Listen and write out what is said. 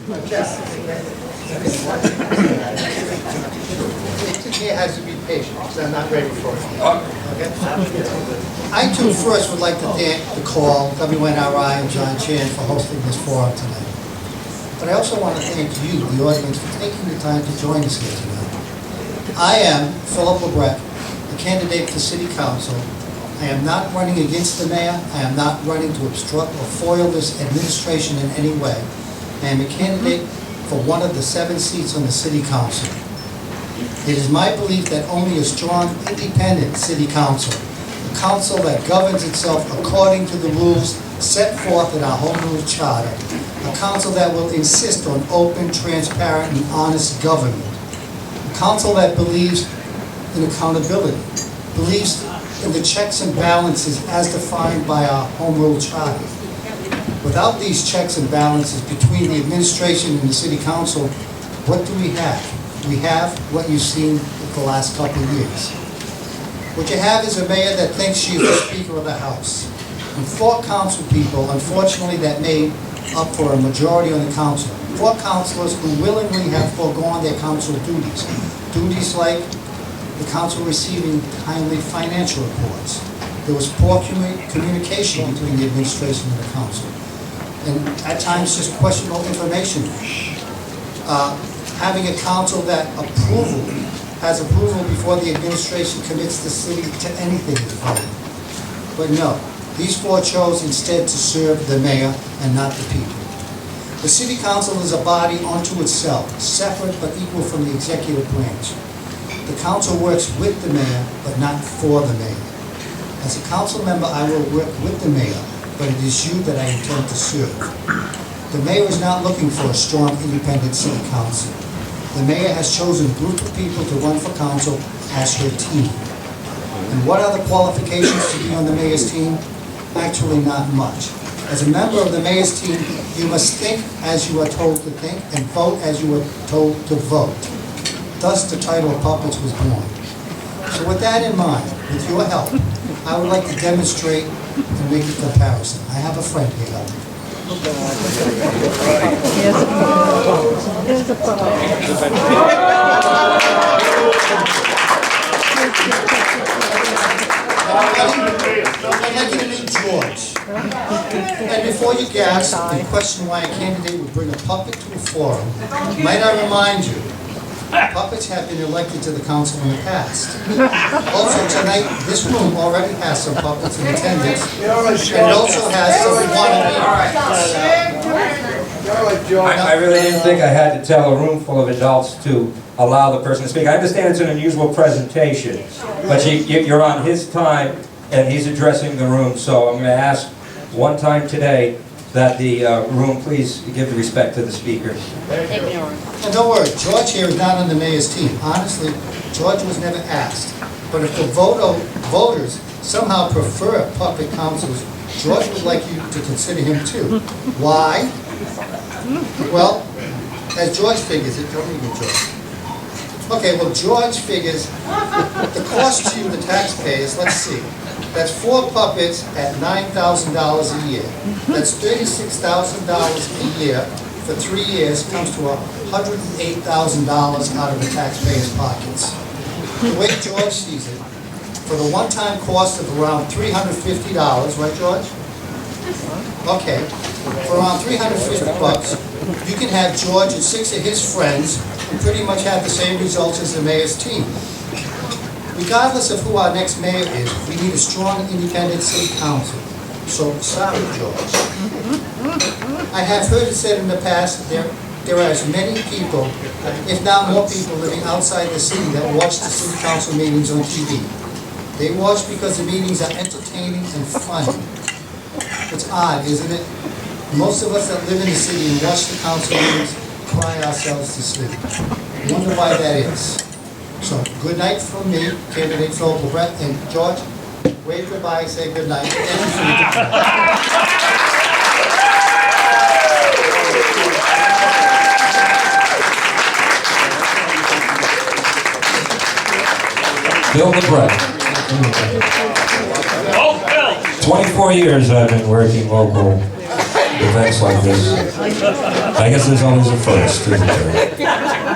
He has to be patient because I'm not ready for it. Okay? I too first would like to thank the call, WNRI and John Chan for hosting this forum tonight. But I also want to thank you, the audience, for taking the time to join us here tonight. I am Philip LeBret, a candidate for City Council. I am not running against the mayor. I am not running to obstruct or foil this administration in any way. I am a candidate for one of the 7 seats on the City Council. It is my belief that only a strong, independent City Council, a council that governs itself according to the rules set forth in our home rule charter, a council that will insist on open, transparent, and honest government, a council that believes in accountability, believes in the checks and balances as defined by our home rule charter. Without these checks and balances between the administration and the City Council, what do we have? We have what you've seen the last couple of years. What you have is a mayor that thinks she is the Speaker of the House. And 4 council people, unfortunately, that made up for a majority on the council. 4 councilors who willingly have foregone their council duties. Duties like the council receiving timely financial reports. There was poor communication between the administration and the council. And at times just questionable information. Having a council that has approval before the administration commits the city to anything. But no, these 4 chose instead to serve the mayor and not the people. The City Council is a body unto itself, separate but equal from the executive branch. The council works with the mayor, but not for the mayor. As a council member, I will work with the mayor, but it is you that I intend to serve. The mayor is not looking for a strong, independent city council. The mayor has chosen a group of people to run for council as her team. And what are the qualifications to be on the mayor's team? Actually, not much. As a member of the mayor's team, you must think as you are told to think and vote as you are told to vote. Thus, the title of Puppets was born. So with that in mind, with your help, I would like to demonstrate and make a comparison. I have a friend here. Here's a puppet. I'd like you to meet George. And before you gasp and question why a candidate would bring a puppet to a forum, might I remind you, puppets have been elected to the council in the past. Also tonight, this room already has some puppets in attendance, and it also has some wannabe. I really didn't think I had to tell a room full of adults to allow the person to speak. I understand it's an unusual presentation, but you're on his time and he's addressing the room, so I'm going to ask one time today that the room please give the respect to the speaker. And don't worry, George here is not on the mayor's team. Honestly, George was never asked. But if the voters somehow prefer puppet councils, George would like you to consider him too. Why? Well, as George figures it, don't leave me, George. Okay, well, George figures the cost to you, the taxpayers, let's see. That's 4 puppets at $9,000 a year. That's $36,000 a year for 3 years, comes to $108,000 out of the taxpayers' pockets. The way George sees it, for the one-time cost of around $350, right, George? Okay, for around $350, you can have George and 6 of his friends and pretty much have the same results as the mayor's team. Regardless of who our next mayor is, we need a strong, independent city council. So, sorry, George. I have heard it said in the past there are as many people, if not more people, living outside the city that watch the city council meetings on TV. They watch because the meetings are entertaining and funny. It's odd, isn't it? Most of us that live in the city and watch the council meetings cry ourselves to sleep. I wonder why that is. So, good night from me, candidate Phil LeBret, and George, wave goodbye, say good night. Thank you for your time. Bill LeBret. 24 years I've been working local events like this. I guess there's always a first, isn't there?